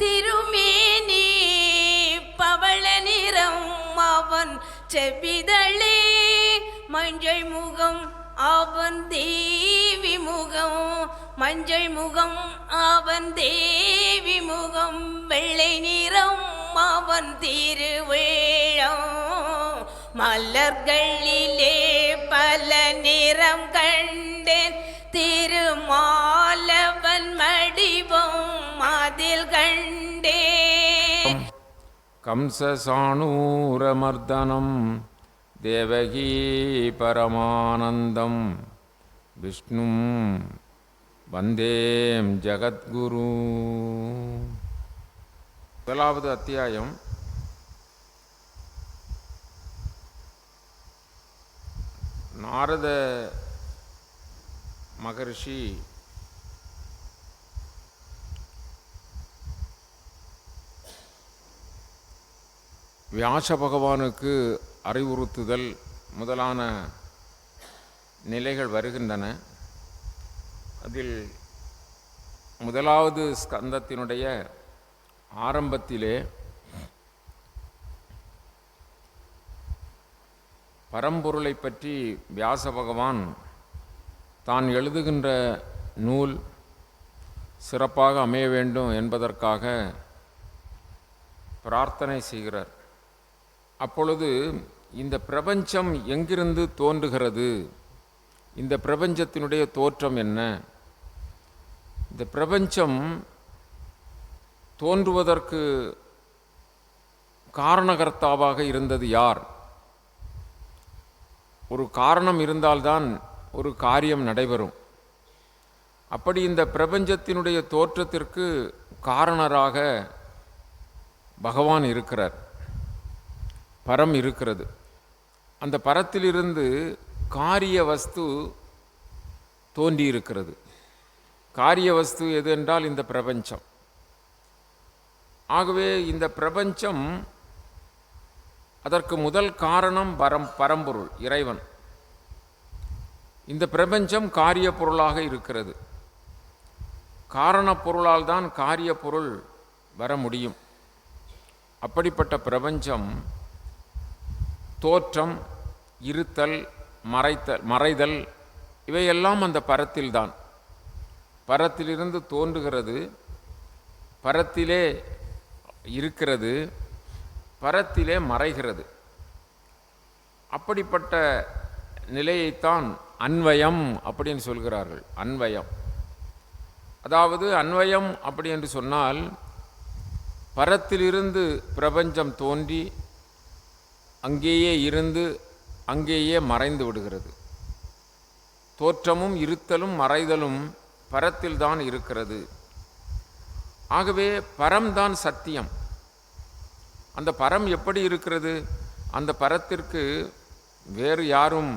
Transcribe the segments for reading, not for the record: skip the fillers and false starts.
திருமேனி பவள நிறம் அவன் செவ்விதழே மஞ்சள் முகம் அவன் தேவி முகம் மஞ்சள் முகம் அவன் தேவி முகம் வெள்ளை நிறம் அவன் திருவேழம் மலர்களிலே பல நிறம் கண்டேன் திருமாலவன் மடிவம் அதில் கண்டேன். கம்சசாணூரமர்தனம் தேவகீ பரமானந்தம் விஷ்ணும் வந்தேம் ஜகத்குரு. முதலாவது அத்தியாயம். நாரத மகரிஷி வியாச பகவானுக்கு அறிவுறுத்துதல் முதலான நிலைகள் வருகின்றன. அதில் முதலாவது ஸ்கந்தத்தினுடைய ஆரம்பத்திலே பரம்பொருளை பற்றி வியாச பகவான் தான் எழுதுகின்ற நூல் சிறப்பாக அமைய வேண்டும் என்பதற்காக பிரார்த்தனை செய்கிறார். அப்பொழுது இந்த பிரபஞ்சம் எங்கிருந்து தோன்றுகிறது, இந்த பிரபஞ்சத்தினுடைய தோற்றம் என்ன, இந்த பிரபஞ்சம் தோன்றுவதற்கு காரணகர்த்தாவாக இருந்தது யார்? ஒரு காரணம் இருந்தால்தான் ஒரு காரியம் நடைபெறும். அப்படி இந்த பிரபஞ்சத்தினுடைய தோற்றத்திற்கு காரணராக பகவான் இருக்கிறார், பரம் இருக்கிறது. அந்த பரத்திலிருந்து காரிய வஸ்து தோன்றியிருக்கிறது. காரிய வஸ்து எது என்றால் இந்த பிரபஞ்சம். ஆகவே இந்த பிரபஞ்சம், அதற்கு முதல் காரணம் பரம்பொருள் இறைவன். இந்த பிரபஞ்சம் காரிய பொருளாக இருக்கிறது. காரண பொருளால் தான் காரிய பொருள் வர முடியும். அப்படிப்பட்ட பிரபஞ்சம் தோற்றம், இருத்தல், மறைதல் இவையெல்லாம் அந்த பரத்தில்தான். பரத்திலிருந்து தோன்றுகிறது, பரத்திலே இருக்கிறது, பரத்திலே மறைகிறது. அப்படிப்பட்ட நிலையைத்தான் அன்வயம் அப்படின்னு சொல்கிறார்கள். அன்வயம், அதாவது அன்வயம் அப்படி என்று சொன்னால் பரத்திலிருந்து பிரபஞ்சம் தோன்றி அங்கேயே இருந்து அங்கேயே மறைந்து விடுகிறது. தோற்றமும் இருத்தலும் மறைதலும் பரத்தில்தான் இருக்கிறது. ஆகவே பரம்தான் சத்தியம். அந்த பரம் எப்படி இருக்கிறது? அந்த பரத்திற்கு வேறு யாரும்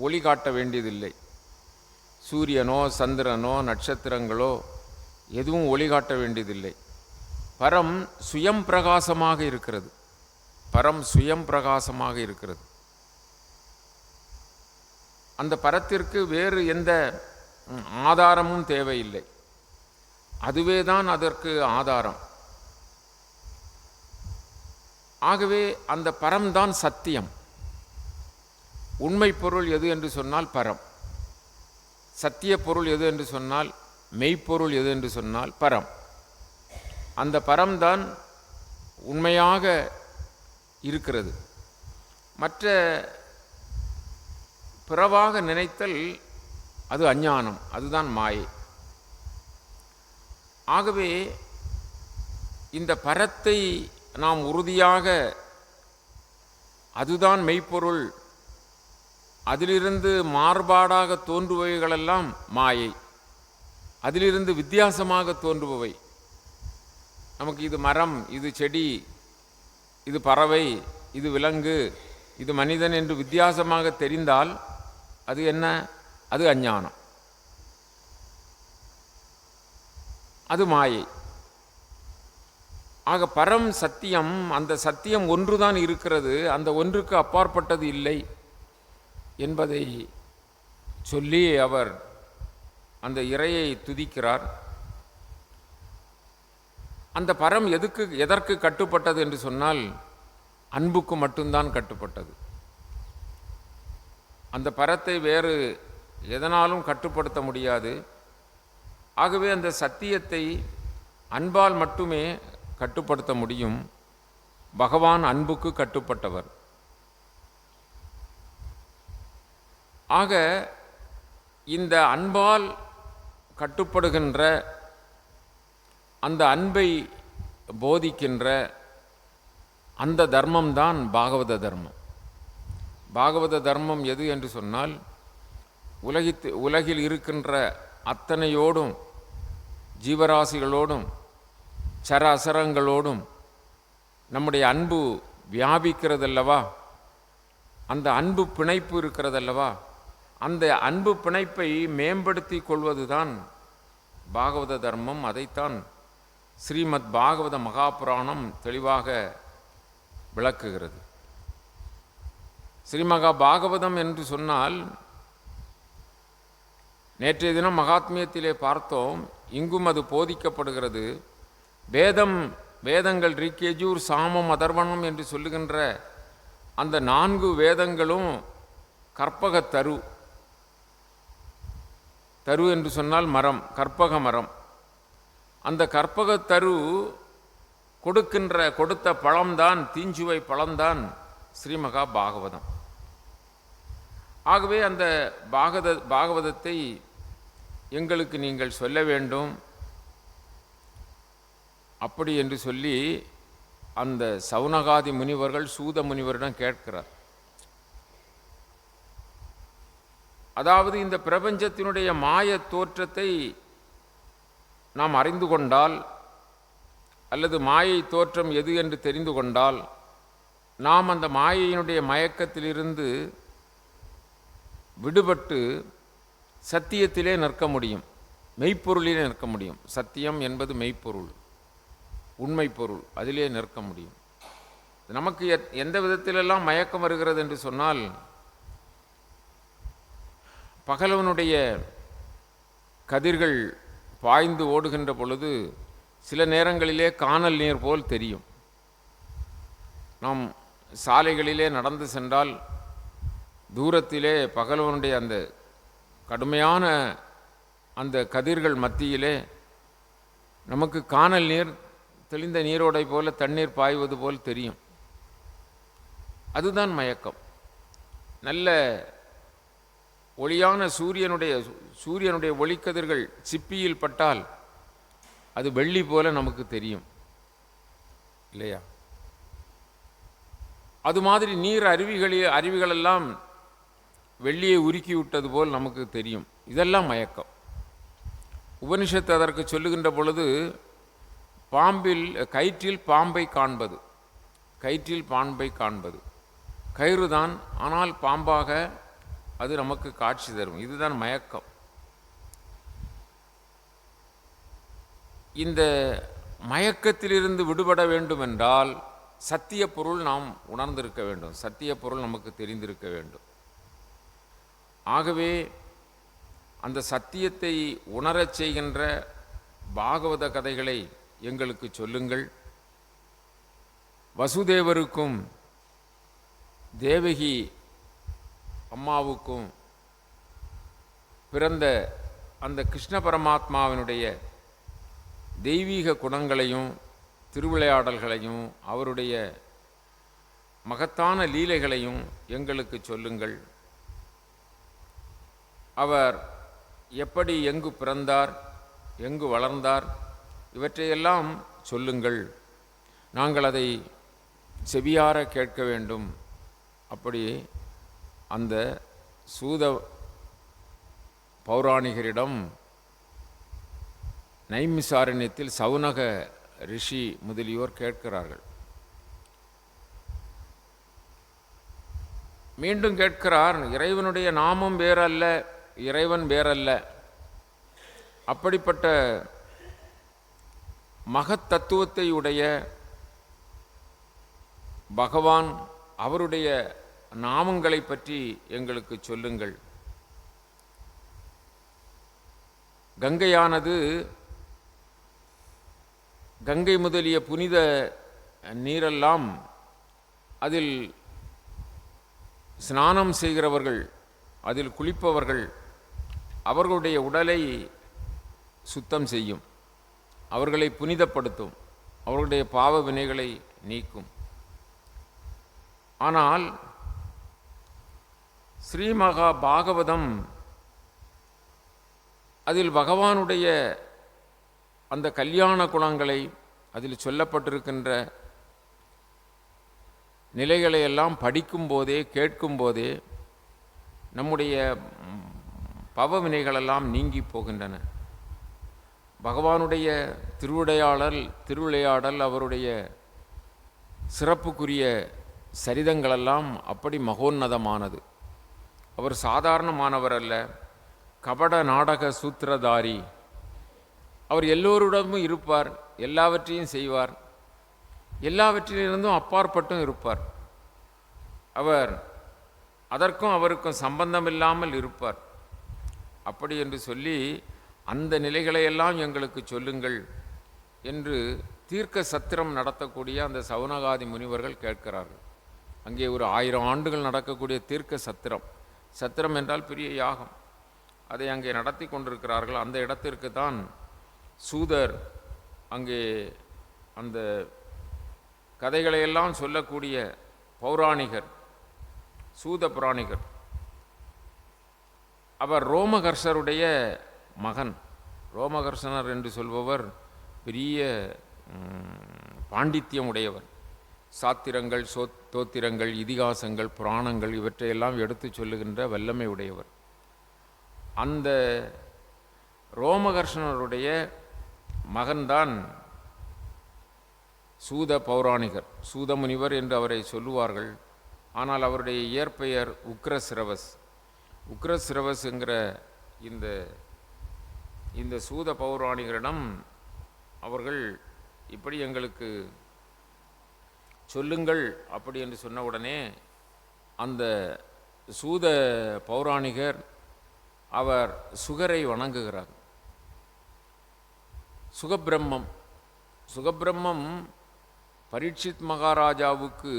ஒளி காட்ட வேண்டியதில்லை. சூரியனோ சந்திரனோ நட்சத்திரங்களோ எதுவும் ஒளி காட்ட வேண்டியதில்லை. பரம் சுயம் பிரகாசமாக இருக்கிறது. பரம் சுயம் பிரகாசமாக இருக்கிறது. அந்த பரத்திற்கு வேறு எந்த ஆதாரமும் தேவையில்லை. அதுவே தான் அதற்கு ஆதாரம். ஆகவே அந்த பரம்தான் சத்தியம். உண்மை பொருள் எது என்று சொன்னால் பரம். சத்திய பொருள் எது என்று சொன்னால், மெய்ப்பொருள் எது என்று சொன்னால் பரம். அந்த பரம்தான் உண்மையாக இருக்கிறது. மற்ற பிறவாக நினைத்தல் அது அஞ்ஞானம், அதுதான் மாயை. ஆகவே இந்த பரத்தை நாம் உறுதியாக அதுதான் மெய்ப்பொருள், அதிலிருந்து மாறுபாடாக தோன்றுபவைகளெல்லாம் மாயை, அதிலிருந்து வித்தியாசமாக தோன்றுபவை. நமக்கு இது மரம், இது செடி, இது பறவை, இது விலங்கு, இது மனிதன் என்று வித்தியாசமாக தெரிந்தால் அது என்ன? அது அஞ்ஞானம், அது மாயை. ஆக பரம் சத்தியம். அந்த சத்தியம் ஒன்றுதான் இருக்கிறது, அந்த ஒன்றுக்கு அப்பாற்பட்டது இல்லை என்பதை சொல்லி அவர் அந்த இறையை துதிக்கிறார். அந்த பரம் எதற்கு கட்டுப்பட்டது என்று சொன்னால் அன்புக்கு மட்டும்தான் கட்டுப்பட்டது. அந்த பரத்தை வேறு எதனாலும் கட்டுப்படுத்த முடியாது. ஆகவே அந்த சத்தியத்தை அன்பால் மட்டுமே கட்டுப்படுத்த முடியும். பகவான் அன்புக்கு கட்டுப்பட்டவர். ஆக இந்த அன்பால் கட்டுப்படுகின்ற, அந்த அன்பை போதிக்கின்ற அந்த தர்மம்தான் பாகவத தர்மம். பாகவத தர்மம் எது என்று சொன்னால், உலகில் இருக்கின்ற அத்தனையோடும், ஜீவராசிகளோடும், சர அசரங்களோடும் நம்முடைய அன்பு வியாபிக்கிறதல்லவா, அந்த அன்பு பிணைப்பு இருக்கிறதல்லவா, அந்த அன்பு பிணைப்பை மேம்படுத்தி கொள்வதுதான் பாகவத தர்மம். அதைத்தான் ஸ்ரீமத் பாகவத மகாபுராணம் தெளிவாக விளக்குகிறது. ஸ்ரீமகா பாகவதம் என்று சொன்னால், நேற்றைய தினம் மகாத்மியத்திலே பார்த்தோம், இங்கும் அது போதிக்கப்படுகிறது. வேதங்கள் ரிக்கேஜூர் சாமம் அதர்வணம் என்று சொல்லுகின்ற அந்த 4 வேதங்களும் கற்பகத்தரு. தரு என்று சொன்னால் மரம், கற்பக மரம். அந்த கற்பகத்தரு கொடுத்த பழம்தான், தீஞ்சுவை பழம்தான் ஸ்ரீமகா பாகவதம். ஆகவே அந்த பாகவதத்தை எங்களுக்கு நீங்கள் சொல்ல வேண்டும். அப்படி என்று சொல்லி அந்த சவுனகாதி முனிவர்கள் சூத முனிவரிடம் கேட்கிறார். அதாவது இந்த பிரபஞ்சத்தினுடைய மாய தோற்றத்தை நாம் அறிந்து கொண்டால், அல்லது மாயை தோற்றம் எது என்று தெரிந்து கொண்டால், நாம் அந்த மாயையினுடைய மயக்கத்திலிருந்து விடுபட்டு சத்தியத்திலே நிற்க முடியும், மெய்ப்பொருளிலே நிற்க முடியும். சத்தியம் என்பது மெய்ப்பொருள், உண்மை பொருள், அதிலே நிற்க முடியும். நமக்கு எந்த விதத்திலெல்லாம் மயக்கம் வருகிறது என்று சொன்னால், பகலவனுடைய கதிர்கள் பாய்ந்து ஓடுகின்ற பொழுது சில நேரங்களிலே கானல் நீர் போல் தெரியும். நாம் சாலைகளிலே நடந்து சென்றால் தூரத்திலே பகலவனுடைய அந்த கடுமையான அந்த கதிர்கள் மத்தியிலே நமக்கு கானல் நீர் தெளிந்த நீரோடை போல தண்ணீர் பாய்வது போல் தெரியும். அதுதான் மயக்கம். நல்ல ஒளியான சூரியனுடைய ஒளிக்கதிர்கள் சிப்பியில் பட்டால் அது வெள்ளி போல நமக்கு தெரியும், இல்லையா? அது மாதிரி நீர் அருவிகளெல்லாம் வெள்ளியை உருக்கி விட்டது போல் நமக்கு தெரியும். இதெல்லாம் மயக்கம். உபனிஷத்து அதற்கு சொல்லுகின்ற பொழுது, கயிற்றில் பாம்பை காண்பது, கயிறுதான், ஆனால் பாம்பாக அது நமக்கு காட்சி தரும். இதுதான் மயக்கம். இந்த மயக்கத்திலிருந்து விடுபட வேண்டுமென்றால் சத்திய பொருள் நாம் உணர்ந்திருக்க வேண்டும், சத்திய பொருள் நமக்கு தெரிந்திருக்க வேண்டும். ஆகவே அந்த சத்தியத்தை உணரச் செய்கின்ற பாகவத கதைகளை எங்களுக்கு சொல்லுங்கள். வசுதேவருக்கும் தேவகி அம்மாவுக்கும் பிறந்த அந்த கிருஷ்ண பரமாத்மாவினுடைய தெய்வீக குணங்களையும் திருவிளையாடல்களையும் அவருடைய மகத்தான லீலைகளையும் எங்களுக்கு சொல்லுங்கள். அவர் எப்படி எங்கு பிறந்தார், எங்கு வளர்ந்தார், இவற்றையெல்லாம் சொல்லுங்கள். நாங்கள் அதை செவியார கேட்க வேண்டும். அப்படி அந்த சூத பௌராணிகரிடம் நைமிசாரண்யத்தில் சவுனக ரிஷி முதலியோர் கேட்கிறார்கள். மீண்டும் கேட்கிறார், இறைவனுடைய நாமம் வேறல்ல, இறைவன் வேறல்ல. அப்படிப்பட்ட மகத்தத்துவத்தை உடைய பகவான், அவருடைய நாமங்களை பற்றி எங்களுக்கு சொல்லுங்கள். கங்கையானது கங்கை முதலிய புனித நீரெல்லாம் அதில் ஸ்நானம் செய்கிறவர்கள், அதில் குளிப்பவர்கள், அவர்களுடைய உடலை சுத்தம் செய்யும், அவர்களை புனிதப்படுத்தும், அவர்களுடைய பாவ வினைகளை நீக்கும். ஆனால் ஸ்ரீமகா பாகவதம் அதில் பகவானுடைய அந்த கல்யாண குணங்களை, அதில் சொல்லப்பட்டிருக்கின்ற நிலைகளை எல்லாம் படிக்கும்போதே கேட்கும்போதே நம்முடைய பவவினைகளெல்லாம் நீங்கி போகின்றன. பகவானுடைய திருவிளையாடல் அவருடைய சிறப்புக்குரிய சரிதங்களெல்லாம் அப்படி மகோன்னதமானது. அவர் சாதாரணமானவர் அல்ல, கபட நாடக சூத்திரதாரி. அவர் எல்லோருடமும் இருப்பார், எல்லாவற்றையும் செய்வார், எல்லாவற்றிலிருந்தும் அப்பாற்பட்டும் இருப்பார். அவர் அதற்கும் அவருக்கும் சம்பந்தமில்லாமல் இருப்பார். அப்படி என்று சொல்லி அந்த நிலைகளையெல்லாம் எங்களுக்கு சொல்லுங்கள் என்று தீர்க்க சத்திரம் நடத்தக்கூடிய அந்த சவுனகாதி முனிவர்கள் கேட்கிறார்கள். அங்கே ஒரு 1000 ஆண்டுகள் நடக்கக்கூடிய தீர்க்க சத்திரம், சத்திரம் என்றால் பெரிய யாகம், அதை அங்கே நடத்தி கொண்டிருக்கிறார்கள். அந்த இடத்திற்கு தான் சூதர் அங்கே அந்த கதைகளையெல்லாம் சொல்லக்கூடிய பௌராணிகர், சூத புராணிகர், அவர் ரோமகர்ஷருடைய மகன். ரோமகர்ஷனர் என்று சொல்பவர் பெரிய பாண்டித்யம் உடையவர். சாத்திரங்கள், தோத்திரங்கள், இதிகாசங்கள், புராணங்கள் இவற்றையெல்லாம் எடுத்து சொல்லுகின்ற வல்லமை உடையவர். அந்த ரோமகர்ஷனருடைய மகன்தான் சூத பௌராணிகர், சூதமுனிவர் என்று அவரை சொல்லுவார்கள். ஆனால் அவருடைய இயற்பெயர் உக்ரசிரவஸ். உக்ரசிரவஸ் என்கிற இந்த சூத பௌராணிகரிடம் அவர்கள் இப்படி எங்களுக்கு சொல்லுங்கள் அப்படி என்று சொன்ன உடனே அந்த சூத பௌராணிகர் அவர் சுகரை வணங்குகிறார். சுகபிரம்மம் பரீட்சித் மகாராஜாவுக்கு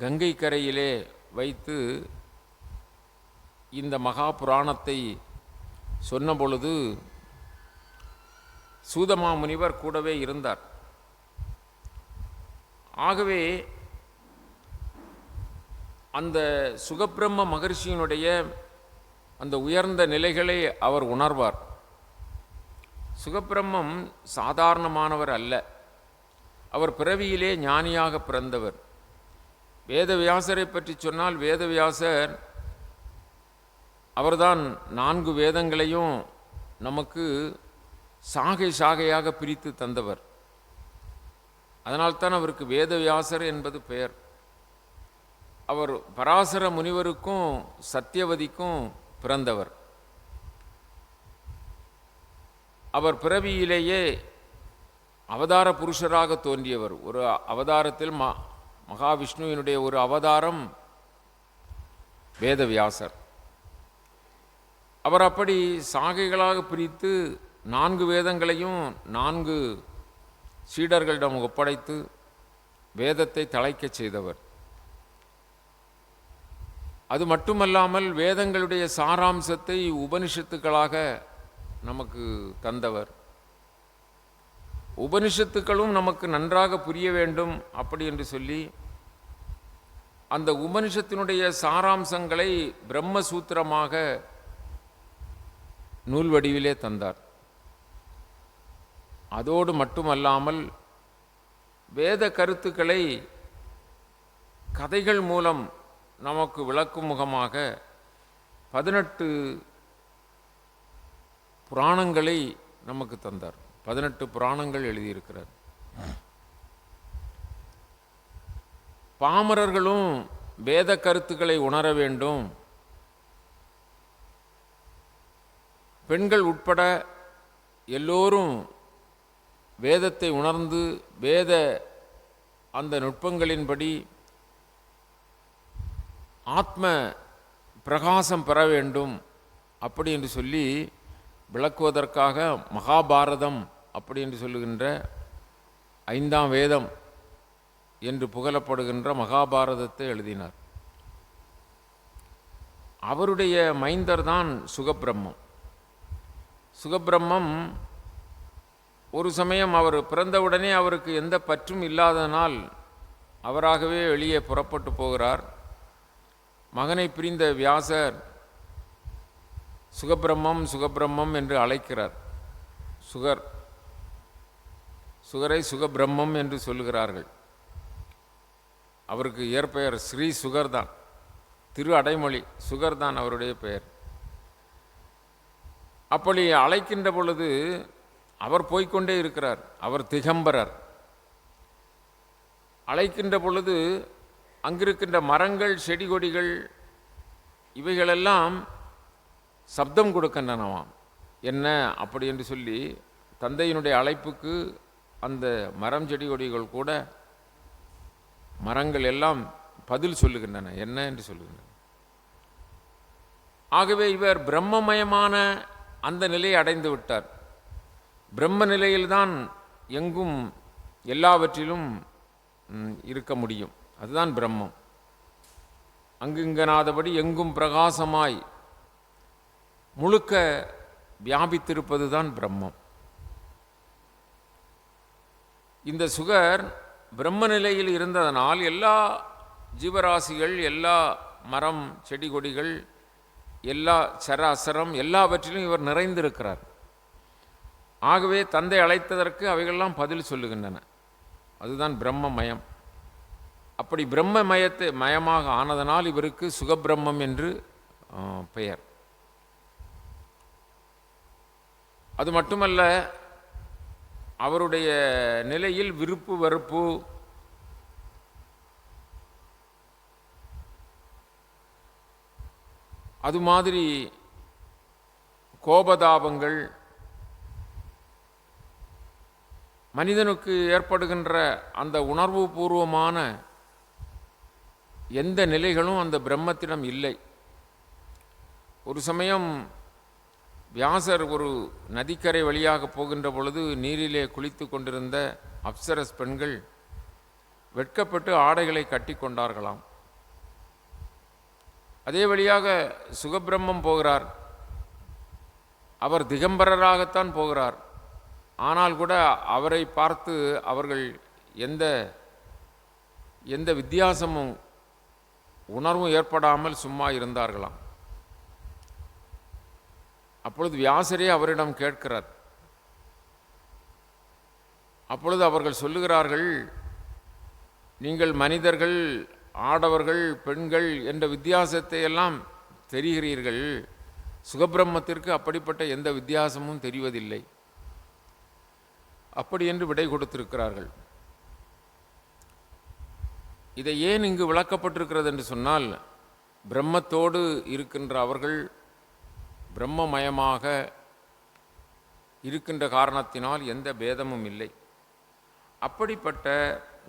கங்கை கரையிலே வைத்து இந்த மகா புராணத்தை சொன்ன பொழுது சூதமாமுனிவர் கூடவே இருந்தார். ஆகவே அந்த சுகபிரம்ம மகர்ஷியினுடைய அந்த உயர்ந்த நிலைகளை அவர் உணர்வார். சுகபிரம்மம் சாதாரணமானவர் அல்ல, அவர் பிறவியிலே ஞானியாக பிறந்தவர். வேதவியாசரை பற்றி சொன்னால், வேதவியாசர் அவர்தான் 4 வேதங்களையும் நமக்கு சாகை சாகையாக பிரித்து தந்தவர். அதனால்தான் அவருக்கு வேதவியாசர் என்பது பெயர். அவர் பராசர முனிவருக்கும் சத்தியவதிக்கும் பிறந்தவர். அவர் பிறவியிலேயே அவதார புருஷராக தோன்றியவர். ஒரு அவதாரத்தில் மகாவிஷ்ணுவினுடைய ஒரு அவதாரம் வேதவியாசர். அவர் அப்படி சாகைகளாக பிரித்து 4 வேதங்களையும் 4 சீடர்களிடம் ஒப்படைத்து வேதத்தை தழைக்கச் செய்தவர். அது மட்டுமல்லாமல் வேதங்களுடைய சாராம்சத்தை உபனிஷத்துக்களாக நமக்கு தந்தவர். உபனிஷத்துக்களும் நமக்கு நன்றாக புரிய வேண்டும் அப்படி என்று சொல்லி அந்த உபனிஷத்தினுடைய சாராம்சங்களை பிரம்மசூத்திரமாக நூல் வடிவிலே தந்தார். அதோடு மட்டுமல்லாமல் வேத கருத்துக்களை கதைகள் மூலம் நமக்கு விளக்கும் முகமாக 18 புராணங்களை நமக்கு தந்தார். 18 புராணங்கள் எழுதியிருக்கிறார். பாமரர்களும் வேத கருத்துக்களை உணர வேண்டும், பெண்கள் உட்பட எல்லோரும் வேதத்தை உணர்ந்து வேத அந்த நுட்பங்களின்படி ஆத்ம பிரகாசம் பெற வேண்டும் அப்படி என்று சொல்லி விளக்குவதற்காக மகாபாரதம் அப்படி என்று சொல்லுகின்ற 5ஆம் வேதம் என்று புகழப்படுகின்ற மகாபாரதத்தை எழுதினார். அவருடைய மைந்தர் தான் சுகபிரம்மம். சுகபிரம்மம் ஒரு சமயம் அவர் பிறந்தவுடனே அவருக்கு எந்த பற்றும் இல்லாததனால் அவராகவே வெளியே புறப்பட்டு போகிறார். மகனை பிரிந்த வியாசர் சுகபிரம்மம் சுகபிரம்மம் என்று அழைக்கிறார். சுகரை சுகபிரம்மம் என்று சொல்லுகிறார்கள். அவருக்கு இயற்பெயர் ஸ்ரீ சுகர் தான், திரு அடைமொழி சுகர் தான் அவருடைய பெயர். அப்படி அழைக்கின்ற பொழுது அவர் போய்கொண்டே இருக்கிறார். அவர் திகம்பரர். அழைக்கின்ற பொழுது அங்கிருக்கின்ற மரங்கள் செடி கொடிகள் இவைகளெல்லாம் சப்தம் கொடுக்கின்றனவாம். என்ன அப்படி என்று சொல்லி தந்தையினுடைய அழைப்புக்கு அந்த மரம் செடி கொடிகள் கூட, மரங்கள் எல்லாம் பதில் சொல்லுகின்றன, என்ன என்று சொல்லுகின்றன. ஆகவே இவர் பிரம்மமயமான அந்த நிலையை அடைந்து விட்டார். பிரம்ம நிலையில்தான் எங்கும் எல்லாவற்றிலும் இருக்க முடியும். அதுதான் பிரம்மம். அங்குங்கனாதபடி எங்கும் பிரகாசமாய் முழுக்க வியாபித்திருப்பது தான் பிரம்மம். இந்த சுகர் பிரம்ம நிலையில் இருந்ததனால் எல்லா ஜீவராசிகள், எல்லா மரம் செடி கொடிகள், எல்லா சராசரம் எல்லாவற்றிலும் இவர் நிறைந்திருக்கிறார். ஆகவே தந்தை அழைத்ததற்கு அவைகளெல்லாம் பதில் சொல்லுகின்றன. அதுதான் பிரம்மமயம். அப்படி மயமாக ஆனதனால் இவருக்கு சுகபிரம்மம் என்று பெயர். அது மட்டுமல்ல, அவருடைய நிலையில் விருப்பு வெறுப்பு, அது மாதிரி கோபதாபங்கள், மனிதனுக்கு ஏற்படுகின்ற அந்த உணர்வு பூர்வமான எந்த நிலைகளும் அந்த பிரம்மத்திடம் இல்லை. ஒரு சமயம் வியாசர் ஒரு நதிக்கரை வழியாக போகின்ற பொழுது நீரிலே குளித்து கொண்டிருந்த அப்சரஸ் பெண்கள் வெட்கப்பட்டு ஆடைகளை கட்டி கொண்டார்களாம். அதே வழியாக சுகபிரம்மம் போகிறார். அவர் திகம்பரராகத்தான் போகிறார். ஆனால் கூட அவரை பார்த்து அவர்கள் எந்த வித்தியாசமும் உணர்வும் ஏற்படாமல் சும்மா இருந்தார்களாம். அப்பொழுது வியாசரே அவரிடம் கேட்கிறார். அப்பொழுது அவர்கள் சொல்லுகிறார்கள், நீங்கள் மனிதர்கள், ஆடவர்கள், பெண்கள் என்ற வித்தியாசத்தை எல்லாம் தெரிகிறீர்கள், சுகபிரம்மத்திற்கு அப்படிப்பட்ட எந்த வித்தியாசமும் தெரிவதில்லை. அப்படி என்று விடை கொடுத்திருக்கிறார்கள். இதை ஏன் இங்கு விளக்கப்பட்டிருக்கிறது என்று சொன்னால், பிரம்மத்தோடு இருக்கின்ற அவர்கள் பிரம்மமயமாக இருக்கின்ற காரணத்தினால் எந்த பேதமும் இல்லை. அப்படிப்பட்ட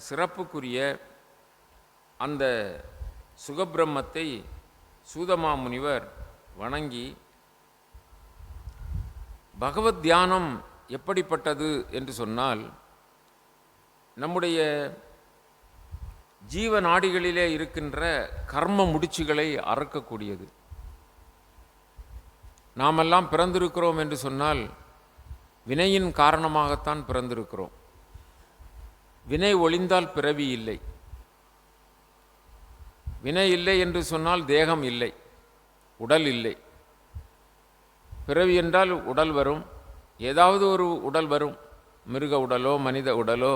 சிறப்புக்குரிய அந்த சுகபிரம்மத்தை சூதமா முனிவர் வணங்கி, பகவத் தியானம் எப்படிப்பட்டது என்று சொன்னால், நம்முடைய ஜீவ நாடிகளிலே இருக்கின்ற கர்ம முடிச்சுகளை அறுக்கக்கூடியது. நாமெல்லாம் பிறந்திருக்கிறோம் என்று சொன்னால் வினையின் காரணமாகத்தான் பிறந்திருக்கிறோம். வினை ஒழிந்தால் பிறவி இல்லை. வினை இல்லை என்று சொன்னால் தேகம் இல்லை, உடல் இல்லை. பிறவி என்றால் உடல் வரும், ஏதாவது ஒரு உடல் வரும். மிருக உடலோ மனித உடலோ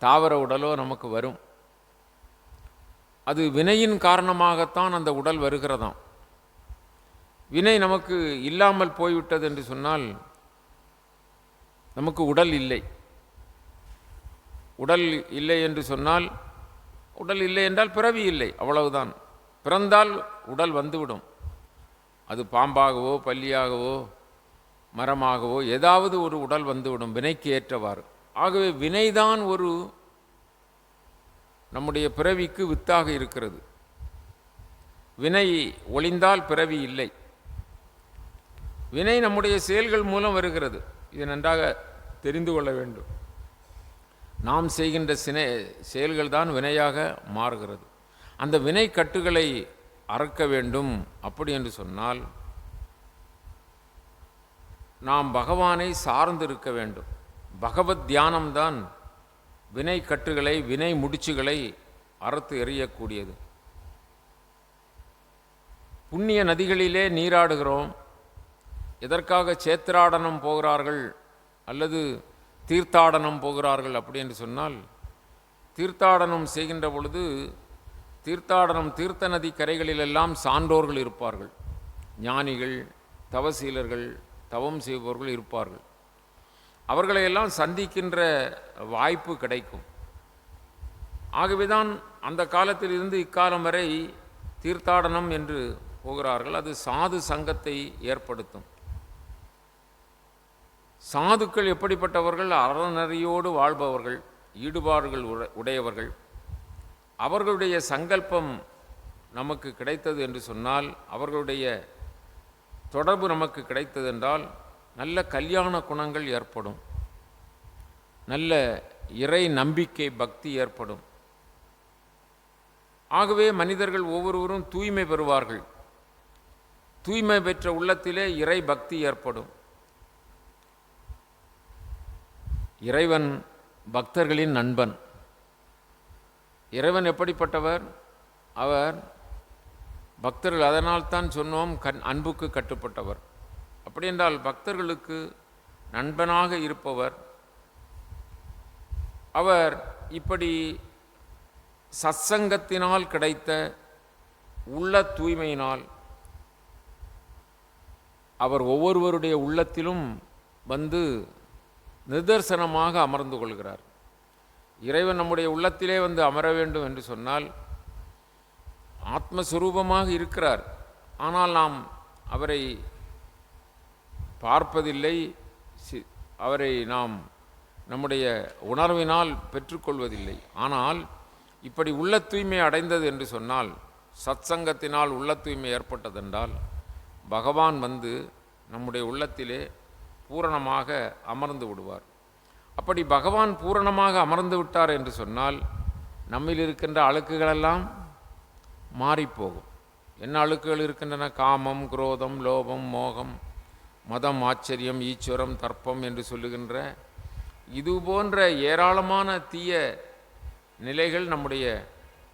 தாவர உடலோ நமக்கு வரும். அது வினையின் காரணமாகத்தான் அந்த உடல் வருகிறதாம். வினை நமக்கு இல்லாமல் போய்விட்டது என்று சொன்னால் நமக்கு உடல் இல்லை. உடல் இல்லை என்று சொன்னால், உடல் இல்லை என்றால் பிறவி இல்லை, அவ்வளவுதான். பிறந்தால் உடல் வந்துவிடும். அது பாம்பாகவோ பல்லியாகவோ மரமாகவோ ஏதாவது ஒரு உடல் வந்துவிடும், வினைக்கு ஏற்றவாறு. ஆகவே வினைதான் ஒரு நம்முடைய பிறவிக்கு வித்தாக இருக்கிறது. வினை ஒழிந்தால் பிறவி இல்லை. வினை நம்முடைய செயல்கள் மூலம் வருகிறது. இது நன்றாக தெரிந்து கொள்ள வேண்டும். நாம் செய்கின்ற செயல்கள் தான் வினையாக மாறுகிறது. அந்த வினை கட்டுகளை அறுக்க வேண்டும். அப்படி என்று சொன்னால் நாம் பகவானை சார்ந்து இருக்க வேண்டும். பகவத் தியானம்தான் வினை கட்டுகளை, வினை முடிச்சுகளை அறுத்து எறியக்கூடியது. புண்ணிய நதிகளிலே நீராடுகிறோம். எதற்காக சேத்திராடனம் போகிறார்கள் அல்லது தீர்த்தாடனம் போகிறார்கள் அப்படி என்று சொன்னால், தீர்த்தாடனம் செய்கின்ற பொழுது தீர்த்த நதி கரைகளிலெல்லாம் சான்றோர்கள் இருப்பார்கள், ஞானிகள், தவசீலர்கள், தவம் செய்பவர்கள் இருப்பார்கள். அவர்களையெல்லாம் சந்திக்கின்ற வாய்ப்பு கிடைக்கும். ஆகவேதான் அந்த காலத்தில் இருந்து இக்காலம் வரை தீர்த்தாடனம் என்று போகிறார்கள். அது சாது சங்கத்தை ஏற்படுத்தும். சாதுக்கள் எப்படிப்பட்டவர்கள்? அறநெறியோடு வாழ்பவர்கள், ஈடுபாடுகள் உடையவர்கள். அவர்களுடைய சங்கல்பம் நமக்கு கிடைத்தது என்று சொன்னால், அவர்களுடைய தொடர்பு நமக்கு கிடைத்தது என்றால் நல்ல கல்யாண குணங்கள் ஏற்படும், நல்ல இறை நம்பிக்கை பக்தி ஏற்படும். ஆகவே மனிதர்கள் ஒவ்வொருவரும் தூய்மை பெறுவார்கள். தூய்மை பெற்ற உள்ளத்திலே இறை பக்தி ஏற்படும். இறைவன் பக்தர்களின் நண்பன். இறைவன் எப்படிப்பட்டவர்? அவர் பக்தர்கள், அதனால்தான் சொன்னோம் அன்புக்கு கட்டுப்பட்டவர். அப்படி என்றால் பக்தர்களுக்கு நண்பனாக இருப்பவர். அவர் இப்படி சத்சங்கத்தினால் கிடைத்த உள்ள தூய்மையினால் அவர் ஒவ்வொருவருடைய உள்ளத்திலும் வந்து நிதர்சனமாக அமர்ந்து கொள்கிறார். இறைவன் நம்முடைய உள்ளத்திலே வந்து அமர வேண்டும் என்று சொன்னால் ஆத்மஸ்வரூபமாக இருக்கிறார். ஆனால் நாம் அவரை பார்ப்பதில்லை, அவரை நாம் நம்முடைய உணர்வினால் பெற்றுக்கொள்வதில்லை. ஆனால் இப்படி உள்ள தூய்மை அடைந்தது என்று சொன்னால், சத்சங்கத்தினால் உள்ள தூய்மை ஏற்பட்டதென்றால் பகவான் வந்து நம்முடைய உள்ளத்திலே பூரணமாக அமர்ந்து விடுவார். அப்படி பகவான் பூரணமாக அமர்ந்து விட்டார் என்று சொன்னால் நம்மில் இருக்கின்ற அழுக்குகளெல்லாம் மாறிப்போகும். என்ன அழுக்குகள் இருக்கின்றன? காமம், குரோதம், லோபம், மோகம், மதம், ஆச்சரியம், ஈச்சுரம், தர்ப்பம் என்று சொல்லுகின்ற இது போன்ற ஏராளமான தீய நிலைகள் நம்முடைய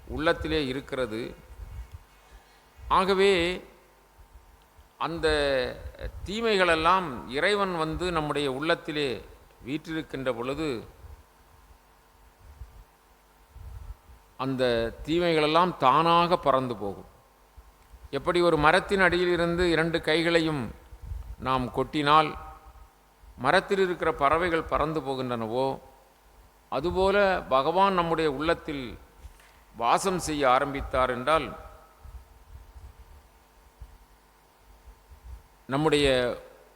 உள்ளத்திலே இருக்கிறது. ஆகவே அந்த தீமைகளெல்லாம் இறைவன் வந்து நம்முடைய உள்ளத்திலே வீற்றிருக்கின்ற பொழுது அந்த தீமைகளெல்லாம் தானாக பறந்து போகும். எப்படி ஒரு மரத்தின் அடியில் இருந்து 2 கைகளையும் நாம் கொட்டினால் மரத்தில் இருக்கிற பறவைகள் பறந்து போகின்றனவோ, அதுபோல பகவான் நம்முடைய உள்ளத்தில் வாசம் செய்ய ஆரம்பித்தார் என்றால் நம்முடைய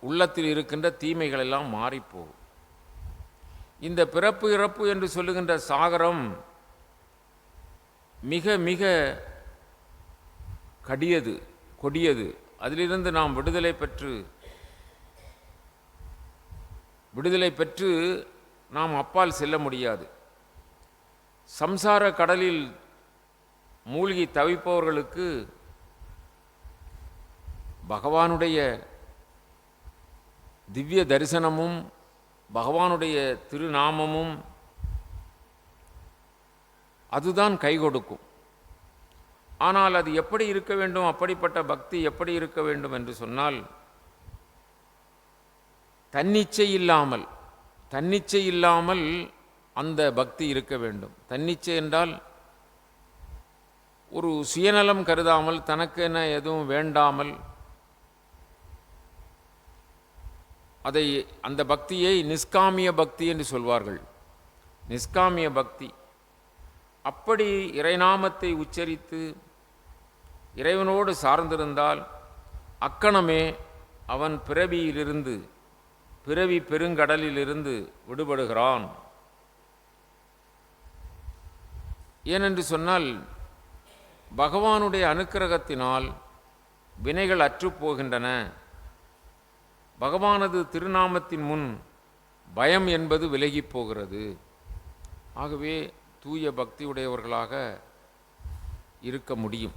உள்ளத்தில் இருக்கின்ற தீமைகள் எல்லாம் மாறிப்போகும். இந்த பிறப்பு இறப்பு என்று சொல்லுகின்ற சாகரம் மிக மிக கொடியது. அதிலிருந்து நாம் விடுதலை பெற்று நாம் அப்பால் செல்ல முடியாது. சம்சார கடலில் மூழ்கி தவிப்பவர்களுக்கு பகவானுடைய திவ்ய தரிசனமும் பகவானுடைய திருநாமமும் அதுதான் கை கொடுக்கும். ஆனால் அது எப்படி இருக்க வேண்டும்? அப்படிப்பட்ட பக்தி எப்படி இருக்க வேண்டும் என்று சொன்னால், தன்னிச்சை இல்லாமல் அந்த பக்தி இருக்க வேண்டும். தன்னிச்சை என்றால் ஒரு சுயநலம் கருதாமல், தனக்கென எதுவும் வேண்டாமல், அந்த பக்தியை நிஷ்காமிய பக்தி என்று சொல்வார்கள். நிஷ்காமிய பக்தி. அப்படி இறைநாமத்தை உச்சரித்து இறைவனோடு சார்ந்திருந்தால் அக்கணமே அவன் பிறவி பெருங்கடலிலிருந்து விடுபடுகிறான். ஏனென்று சொன்னால் பகவானுடைய அனுக்கிரகத்தினால் வினைகள் அற்றுப்போகின்றன. பகவானது திருநாமத்தின் முன் பயம் என்பது விலகி போகிறது. ஆகவே தூய பக்தி உடையவர்களாக இருக்க முடியும்.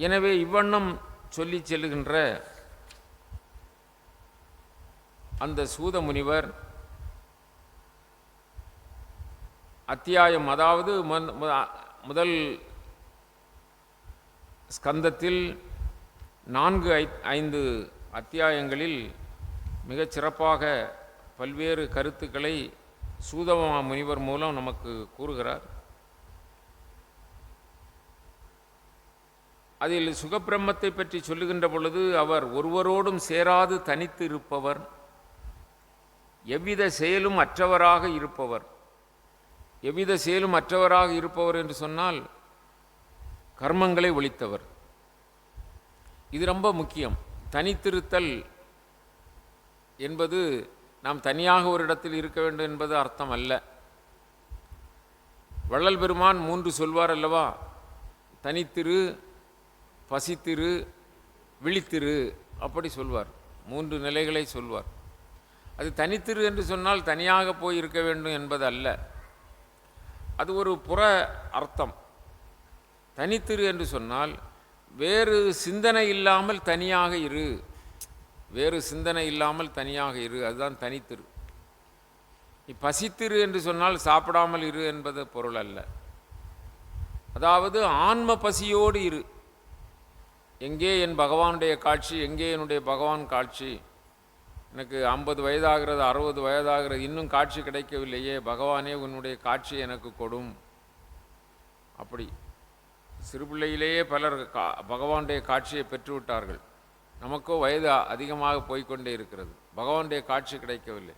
எனவே இவ்வண்ணம் சொல்லி செல்லுகின்ற அந்த சூத முனிவர் அத்தியாயம், அதாவது முதல் ஸ்கந்தத்தில் 4-5 அத்தியாயங்களில் மிகச் சிறப்பாக பல்வேறு கருத்துக்களை சூதமா முனிவர் மூலம் நமக்கு கூறுகிறார். அதில் சுகப்பிரம்மத்தை பற்றி சொல்லுகின்ற பொழுது, அவர் ஒருவரோடும் சேராது தனித்து இருப்பவர், எவ்வித செயலும் அற்றவராக இருப்பவர். எவ்வித செயலும் அற்றவராக இருப்பவர் என்று சொன்னால் கர்மங்களை ஒழித்தவர். இது ரொம்ப முக்கியம். தனித்திருத்தல் என்பது நாம் தனியாக ஒரு இடத்தில் இருக்க வேண்டும் என்பது அர்த்தம் அல்ல. வள்ளல் பெருமான் 3 சொல்வார் அல்லவா? தனித்திரு, பசித்திரு, விழித்திரு, அப்படி சொல்வார். 3 நிலைகளை சொல்வார். அது தனித்திரு என்று சொன்னால் தனியாக போய் இருக்க வேண்டும் என்பது அல்ல. அது ஒரு புற அர்த்தம். தனித்திரு என்று சொன்னால் வேறு சிந்தனை இல்லாமல் தனியாக இரு, வேறு சிந்தனை இல்லாமல் தனியாக இரு, அதுதான் தனித்திரு. பசித்திரு என்று சொன்னால் சாப்பிடாமல் இரு என்பது பொருள் அல்ல. அதாவது ஆன்ம பசியோடு இரு. எங்கே என் பகவானுடைய காட்சி, எங்கே என்னுடைய பகவான் காட்சி, எனக்கு 50 வயதாகிறது, 60 வயதாகிறது, இன்னும் காட்சி கிடைக்கவில்லையே, பகவானே உன்னுடைய காட்சி எனக்கு கொடும். அப்படி சிறுபிள்ளையிலேயே பலர் பகவானுடைய காட்சியை பெற்றுவிட்டார்கள். நமக்கோ வயது அதிகமாக போய்கொண்டே இருக்கிறது, பகவானுடைய காட்சி கிடைக்கவில்லை.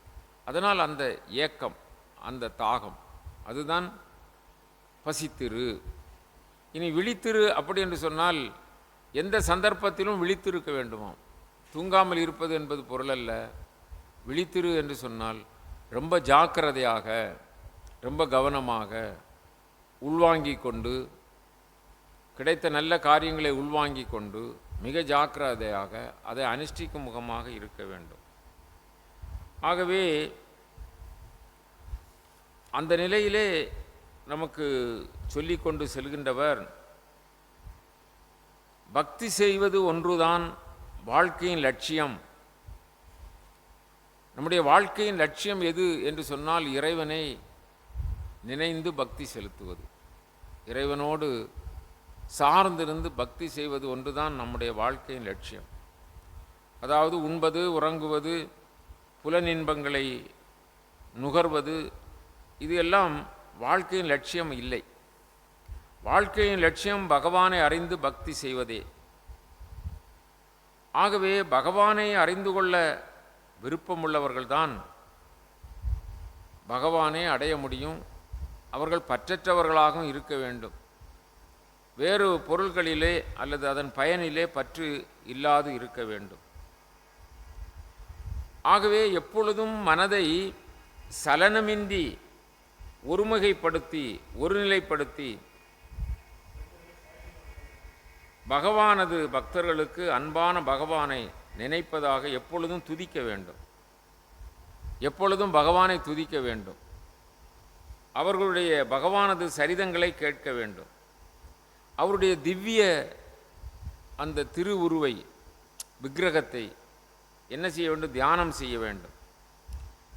அதனால் அந்த ஏக்கம், அந்த தாகம், அதுதான் பசித்திரு. இனி விழித்திரு அப்படி என்று சொன்னால் எந்த சந்தர்ப்பத்திலும் விழித்திருக்க வேண்டுமாம். தூங்காமல் இருப்பது என்பது பொருள் அல்ல. விழித்திரு என்று சொன்னால் ரொம்ப ஜாக்கிரதையாக, ரொம்ப கவனமாக உள்வாங்கி கொண்டு, கிடைத்த நல்ல காரியங்களை உள்வாங்கி கொண்டு மிக ஜாக்கிரதையாக அதை அனுஷ்டிக்கும் முகமாக இருக்க வேண்டும். ஆகவே அந்த நிலையிலே நமக்கு சொல்லிக்கொண்டு செல்கின்றவர், பக்தி செய்வது ஒன்றுதான் வாழ்க்கையின் லட்சியம். நம்முடைய வாழ்க்கையின் லட்சியம் எது என்று சொன்னால் இறைவனை நினைந்து பக்தி செலுத்துவது, இறைவனோடு சார்ந்திருந்து பக்தி செய்வது ஒன்றுதான் நம்முடைய வாழ்க்கையின் லட்சியம். அதாவது உண்பது, உறங்குவது, புலனின்பங்களை நுகர்வது, இது எல்லாம் வாழ்க்கையின் லட்சியம் இல்லை. வாழ்க்கையின் லட்சியம் பகவானை அறிந்து பக்தி செய்வதே. ஆகவே பகவானை அறிந்து கொள்ள விருப்பமுள்ளவர்கள்தான் பகவானை அடைய முடியும். அவர்கள் பற்றற்றவர்களாகவும் இருக்க வேண்டும். வேறு பொருள்களிலே அல்லது அதன் பயனிலே பற்று இல்லாது இருக்க வேண்டும். ஆகவே எப்பொழுதும் மனதை சலனமின்றி ஒருமுகைப்படுத்தி, ஒருநிலைப்படுத்தி பகவானது பக்தர்களுக்கு அன்பான பகவானை நினைப்பதாக எப்பொழுதும் துதிக்க வேண்டும். எப்பொழுதும் பகவானை துதிக்க வேண்டும். அவர்களுடைய பகவானது சரிதங்களை கேட்க வேண்டும். அவருடைய திவ்ய அந்த திருவுருவை, விக்கிரகத்தை என்ன செய்ய வேண்டும்? தியானம் செய்ய வேண்டும்.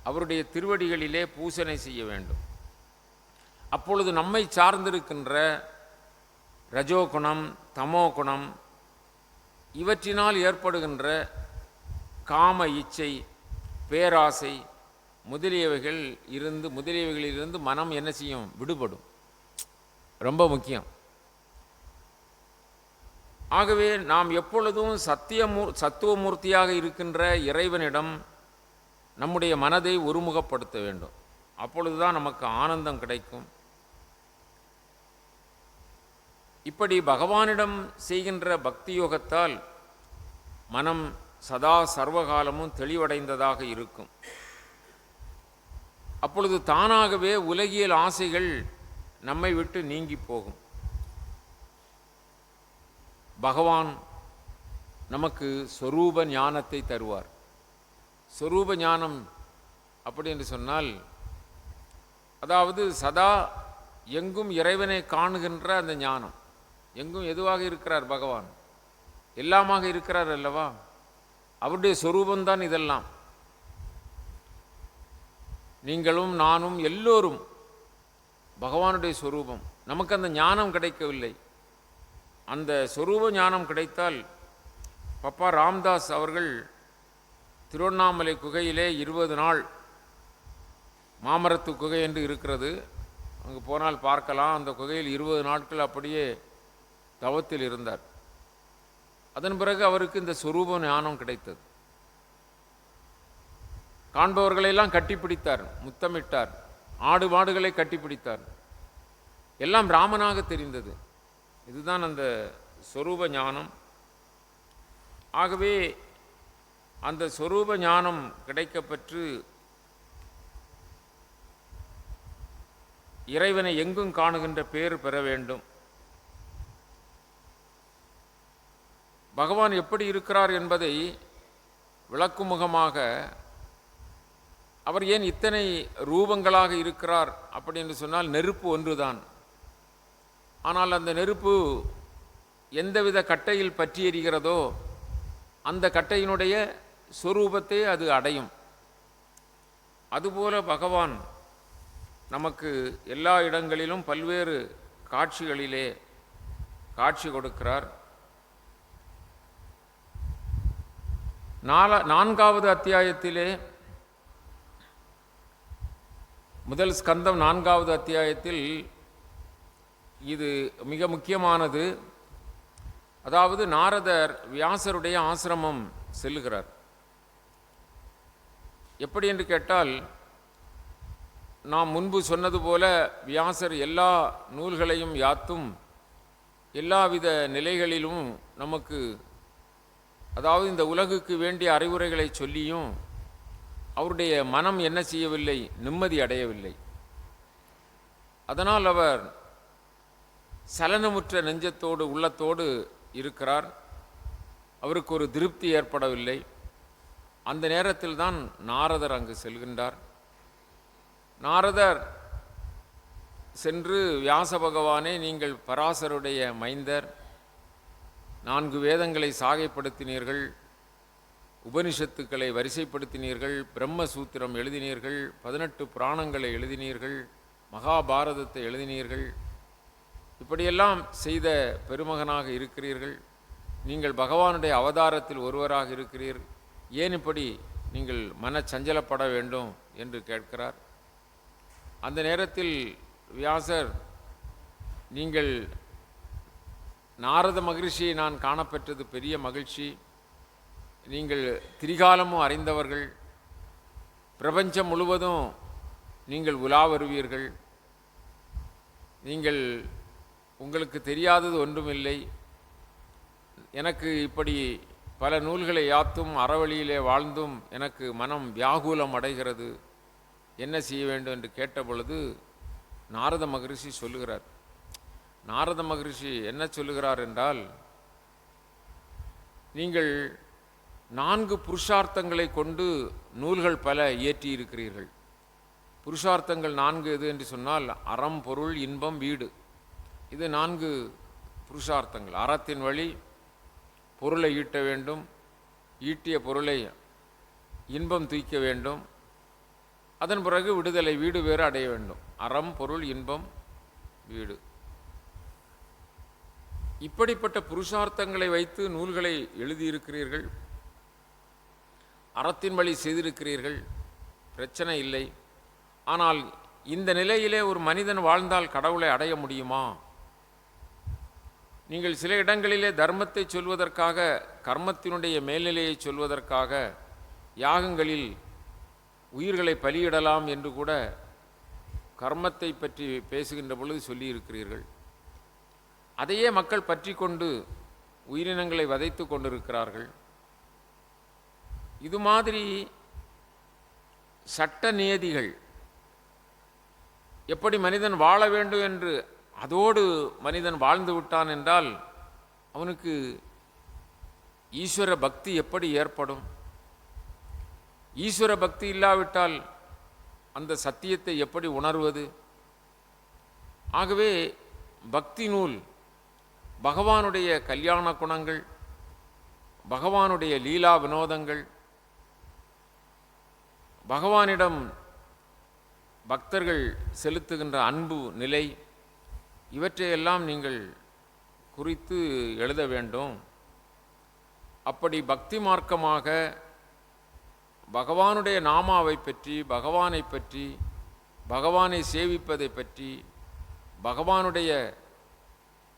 அவருடைய திருவடிகளிலே பூசனை செய்ய வேண்டும். அப்பொழுது நம்மை சார்ந்திருக்கின்ற ரஜோகுணம், தமோகுணம், இவற்றினால் ஏற்படுகின்ற காம இச்சை, பேராசை முதலியவைகளிலிருந்து மனம் என்ன செய்யும்? விடுபடும். ரொம்ப முக்கியம். ஆகவே நாம் எப்பொழுதும் சத்துவமூர்த்தியாக இருக்கின்ற இறைவனிடம் நம்முடைய மனதை ஒருமுகப்படுத்த வேண்டும். அப்பொழுதுதான் நமக்கு ஆனந்தம் கிடைக்கும். இப்படி பகவானிடம் செய்கின்ற பக்தி யோகத்தால் மனம் சதா சர்வகாலமும் தெளிவடைந்ததாக இருக்கும். அப்பொழுது தானாகவே உலகியல் ஆசைகள் நம்மை விட்டு நீங்கி போகும். பகவான் நமக்கு சொரூப ஞானத்தை தருவார். சொரூப ஞானம் அப்படி என்று சொன்னால், அதாவது சதா எங்கும் இறைவனை காணுகின்ற அந்த ஞானம். எங்கும் எதுவாக இருக்கிறார் பகவான்? எல்லாமாக இருக்கிறார் அல்லவா? அவருடைய சொரூபந்தான் இதெல்லாம். நீங்களும் நானும் எல்லோரும் பகவானுடைய சொரூபம். நமக்கு அந்த ஞானம் கிடைக்கவில்லை. அந்த சொரூப ஞானம் கிடைத்தால், பப்பா ராம்தாஸ் அவர்கள் திருவண்ணாமலை குகையிலே 20 நாள், மாமரத்து குகை என்று இருக்கிறது, அங்கு போனால் பார்க்கலாம். அந்த குகையில் 20 நாட்கள் அப்படியே தவத்தில் இருந்தார். அதன் பிறகு அவருக்கு இந்த சொரூப ஞானம் கிடைத்தது. காண்பவர்களெல்லாம் கட்டிப்பிடித்தார், முத்தமிட்டார், ஆடு மாடுகளை கட்டிப்பிடித்தார். எல்லாம் ராமனாக தெரிந்தது. இதுதான் அந்த சொரூப ஞானம். ஆகவே அந்த சொரூப ஞானம் கிடைக்கப்பெற்று இறைவனை எங்கும் காணுகின்ற பேர் பெற வேண்டும். பகவான் எப்படி இருக்கிறார் என்பதை விளக்கும் முகமாக, அவர் ஏன் இத்தனை ரூபங்களாக இருக்கிறார் அப்படி என்று சொன்னால், நெருப்பு ஒன்றுதான். ஆனால் அந்த நெருப்பு எந்தவித கட்டையில் பற்றி எரிகிறதோ அந்த கட்டையினுடைய சொரூபத்தை அது அடையும். அதுபோல பகவான் நமக்கு எல்லா இடங்களிலும் பல்வேறு காட்சிகளிலே காட்சி கொடுக்கிறார். 4வது அத்தியாயத்திலே, முதல் ஸ்கந்தம் 4வது அத்தியாயத்தில் இது மிக முக்கியமானது. அதாவது நாரதர் வியாசருடைய ஆசிரமம் செல்லுகிறார். எப்படி என்று கேட்டால், நாம் முன்பு சொன்னது போல வியாசர் எல்லா நூல்களையும் யாத்தும் எல்லாவித நிலைகளிலும் நமக்கு, அதாவது இந்த உலகுக்கு வேண்டிய அறிவுரைகளை சொல்லியும் அவருடைய மனம் என்ன செய்யவில்லை? நிம்மதி அடையவில்லை. அதனால் அவர் சலனமுற்ற நெஞ்சத்தோடு உள்ளத்தோடு இருக்கிறார். அவருக்கு ஒரு திருப்தி ஏற்படவில்லை. அந்த நேரத்தில் தான் நாரதர் அங்கு செல்கின்றார். நாரதர் சென்று, வியாச பகவானே, நீங்கள் பராசருடைய மைந்தர், 4 வேதங்களை சாகைப்படுத்தினீர்கள், உபனிஷத்துக்களை வரிசைப்படுத்தினீர்கள், பிரம்மசூத்திரம் எழுதினீர்கள், 18 புராணங்களை எழுதினீர்கள், மகாபாரதத்தை எழுதினீர்கள். இப்படியெல்லாம் செய்த பெருமகனாக இருக்கிறீர்கள். நீங்கள் பகவானுடைய அவதாரத்தில் ஒருவராக இருக்கிறீர்கள். ஏன் இப்படி நீங்கள் மனச்சஞ்சலப்பட வேண்டும் என்று கேட்கிறார். அந்த நேரத்தில் வியாசர், நீங்கள் நாரத மகிழ்ச்சியை நான் காணப்பெற்றது பெரிய மகிழ்ச்சி. நீங்கள் திரிகாலமும் அறிந்தவர்கள், பிரபஞ்சம் முழுவதும் நீங்கள் உலா வருவீர்கள். நீங்கள், உங்களுக்கு தெரியாதது ஒன்றுமில்லை. எனக்கு இப்படி பல நூல்களை யாத்தும் அறவழியிலே வாழ்ந்தும் எனக்கு மனம் வியாகுலம் அடைகிறது, என்ன செய்ய வேண்டும் என்று கேட்டபொழுது நாரத மகரிஷி சொல்லுகிறார். நாரத மகரிஷி என்ன சொல்லுகிறார் என்றால், நீங்கள் 4 புருஷார்த்தங்களை கொண்டு நூல்கள் பல இயற்றி இருக்கிறீர்கள். புருஷார்த்தங்கள் 4 எது என்று சொன்னால், அறம், பொருள், இன்பம், வீடு. இது 4 புருஷார்த்தங்கள். அறத்தின் வழி பொருளை ஈட்ட வேண்டும், ஈட்டிய பொருளை இன்பம் தூய்க்க வேண்டும், அதன் பிறகு விடுதலை, வீடு வேறு அடைய வேண்டும். அறம், பொருள், இன்பம், வீடு. இப்படிப்பட்ட புருஷார்த்தங்களை வைத்து நூல்களை எழுதியிருக்கிறீர்கள். அறத்தின் வழி செய்திருக்கிறீர்கள், பிரச்சனை இல்லை. ஆனால் இந்த நிலையிலே ஒரு மனிதன் வாழ்ந்தால் கடவுளை அடைய முடியுமா? நீங்கள் சில இடங்களிலே தர்மத்தை சொல்வதற்காக, கர்மத்தினுடைய மேல்நிலையை சொல்வதற்காக யாகங்களில் உயிர்களை பலியிடலாம் என்று கூட கர்மத்தை பற்றி பேசுகின்ற பொழுது சொல்லியிருக்கிறீர்கள். அதையே மக்கள் பற்றி கொண்டு உயிரினங்களை வதைத்து கொண்டிருக்கிறார்கள். இது மாதிரி சட்ட நியதிகள், எப்படி மனிதன் வாழ வேண்டும் என்று அதோடு மனிதன் வாழ்ந்து விட்டான் என்றால் அவனுக்கு ஈஸ்வர பக்தி எப்படி ஏற்படும்? ஈஸ்வர பக்தி இல்லாவிட்டால் அந்த சத்தியத்தை எப்படி உணர்வது? ஆகவே பக்தி நூல் பகவானுடைய கல்யாண குணங்கள், பகவானுடைய லீலா வினோதங்கள், பகவானிடம் பக்தர்கள் செலுத்துகின்ற அன்பு நிலை, இவற்றையெல்லாம் நீங்கள் குறித்து எழுத வேண்டும். அப்படி பக்தி மார்க்கமாக பகவானுடைய நாமாவை பற்றி, பகவானை பற்றி, பகவானை சேவிப்பதை பற்றி, பகவானுடைய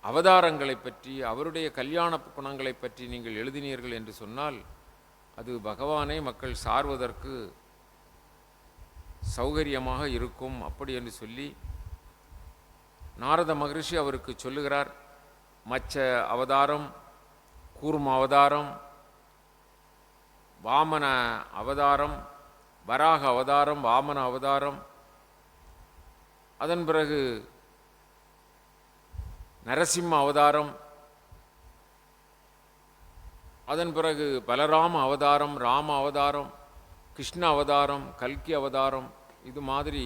அவதாரங்களை பற்றி, அவருடைய கல்யாண குணங்களை பற்றி நீங்கள் எழுதினீர்கள் என்று சொன்னால் அது பகவானை மக்கள் சார்வதற்கு சௌகரியமாக இருக்கும். அப்படி என்று சொல்லி நாரத மகரிஷி அவருக்கு சொல்லுகிறார். மச்ச அவதாரம், கூர்ம அவதாரம், வாமன அவதாரம், வராக அவதாரம், வாமன அவதாரம், அதன் பிறகு நரசிம்ம அவதாரம், அதன் பிறகு பலராம அவதாரம், ராம அவதாரம், கிருஷ்ண அவதாரம், கல்கி அவதாரம், இது மாதிரி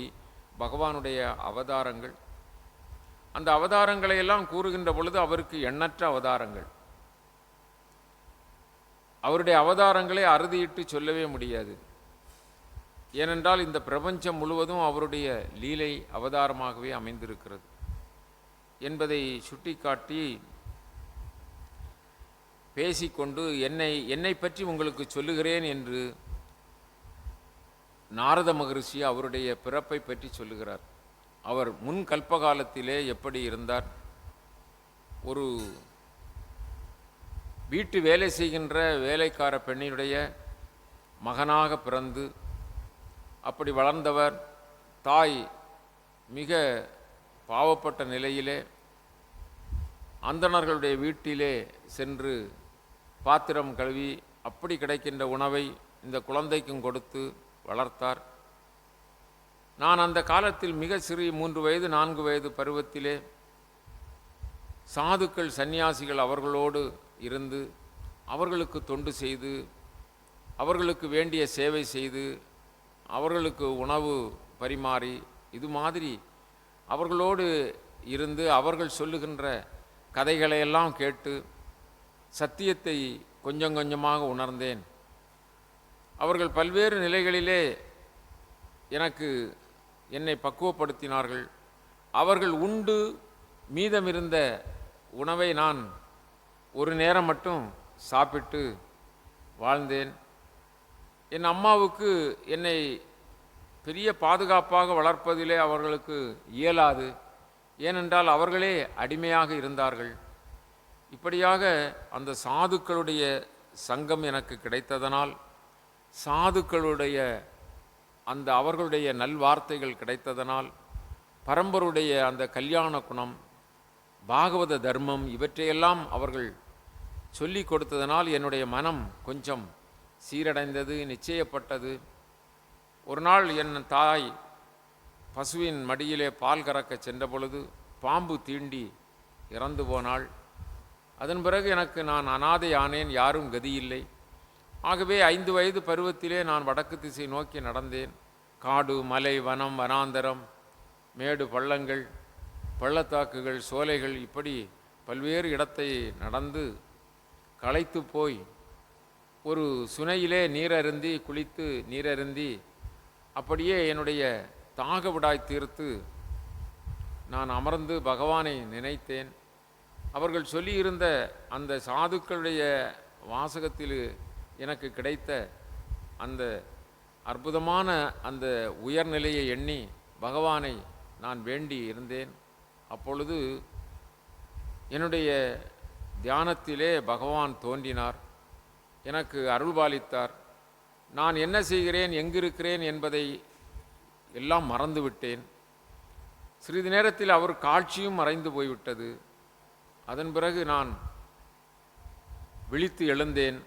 பகவானுடைய அவதாரங்கள். அந்த அவதாரங்களை எல்லாம் கூறுகின்ற பொழுது அவருக்கு எண்ணற்ற அவதாரங்கள். அவருடைய அவதாரங்களை அறுதியிட்டு சொல்லவே முடியாது. ஏனென்றால் இந்த பிரபஞ்சம் முழுவதும் அவருடைய லீலை அவதாரமாகவே அமைந்திருக்கிறது என்பதை சுட்டிக்காட்டி பேசிக்கொண்டு என்னை பற்றி உங்களுக்கு சொல்லுகிறேன் என்று நாரத மகரிஷி அவருடைய பிறப்பை பற்றி சொல்லுகிறார். அவர் முன் கல்பகாலத்திலே எப்படி இருந்தார்? ஒரு வீட்டு வேலை செய்கின்ற வேலைக்கார பெண்ணினுடைய மகனாக பிறந்து அப்படி வளர்ந்தவர். தாய் மிக பாவப்பட்ட நிலையிலே அந்தணர்களுடைய வீட்டிலே சென்று பாத்திரம் கழுவி அப்படி கிடைக்கின்ற உணவை இந்த குழந்தைக்கும் கொடுத்து வளர்த்தார். நான் அந்த காலத்தில் மிக சிறிய 3 வயது 4 வயது பருவத்திலே சாதுக்கள் சந்நியாசிகள் அவர்களோடு இருந்து அவர்களுக்கு தொண்டு செய்து, அவர்களுக்கு வேண்டிய சேவை செய்து, அவர்களுக்கு உணவு பரிமாறி, இது மாதிரி அவர்களோடு இருந்து அவர்கள் சொல்லுகின்ற கதைகளையெல்லாம் கேட்டு சத்தியத்தை கொஞ்சம் கொஞ்சமாக உணர்ந்தேன். அவர்கள் பல்வேறு நிலைகளிலே என்னை பக்குவப்படுத்தினார்கள். அவர்கள் உண்டு மீதமிருந்த உணவை நான் ஒரு நேரம் மட்டும் சாப்பிட்டு வாழ்ந்தேன். என் அம்மாவுக்கு என்னை பெரிய பாதுகாப்பாக வளர்ப்பதிலே அவர்களுக்கு இயலாது. ஏனென்றால் அவர்களே அடிமையாக இருந்தார்கள். இப்படியாக அந்த சாதுக்களுடைய சங்கம் எனக்கு கிடைத்ததனால், சாதுக்களுடைய அந்த அவர்களுடைய நல்வார்த்தைகள் கிடைத்ததனால், பரம்பருடைய அந்த கல்யாண குணம், பாகவத தர்மம், இவற்றையெல்லாம் அவர்கள் சொல்லி கொடுத்ததனால் என்னுடைய மனம் கொஞ்சம் சீரடைந்தது, நிச்சயப்பட்டது. ஒரு நாள் என் தாய் பசுவின் மடியிலே பால் கறக்க சென்ற பொழுது பாம்பு தீண்டி இறந்து போனாள். அதன் பிறகு நான் அனாதை ஆனேன், யாரும் கதியில்லை. ஆகவே 5 வயது பருவத்திலே நான் வடக்கு திசை நோக்கி நடந்தேன். காடு, மலை, வனம், வனாந்தரம், மேடு, பள்ளங்கள், பள்ளத்தாக்குகள், சோலைகள், இப்படி பல்வேறு இடத்தை நடந்து களைத்து போய் ஒரு சுனையிலே நீரருந்தி குளித்து நீரருந்தி அப்படியே என்னுடைய தாக விடாய் தீர்த்து நான் அமர்ந்து பகவானை நினைத்தேன். அவர்கள் சொல்லியிருந்த அந்த சாதுக்களுடைய வாசகத்தில் எனக்கு கிடைத்த அந்த அற்புதமான அந்த உயர்நிலையை எண்ணி பகவானை நான் வேண்டி இருந்தேன். அப்பொழுது என்னுடைய தியானத்திலே பகவான் தோன்றினார், எனக்கு அருள்பாலித்தார். நான் என்ன செய்கிறேன், எங்கிருக்கிறேன் என்பதை எல்லாம் மறந்துவிட்டேன். சிறிது நேரத்தில் அவர் காட்சியும் மறைந்து போய்விட்டது. அதன் பிறகு நான் விழித்து எழுந்தேன்.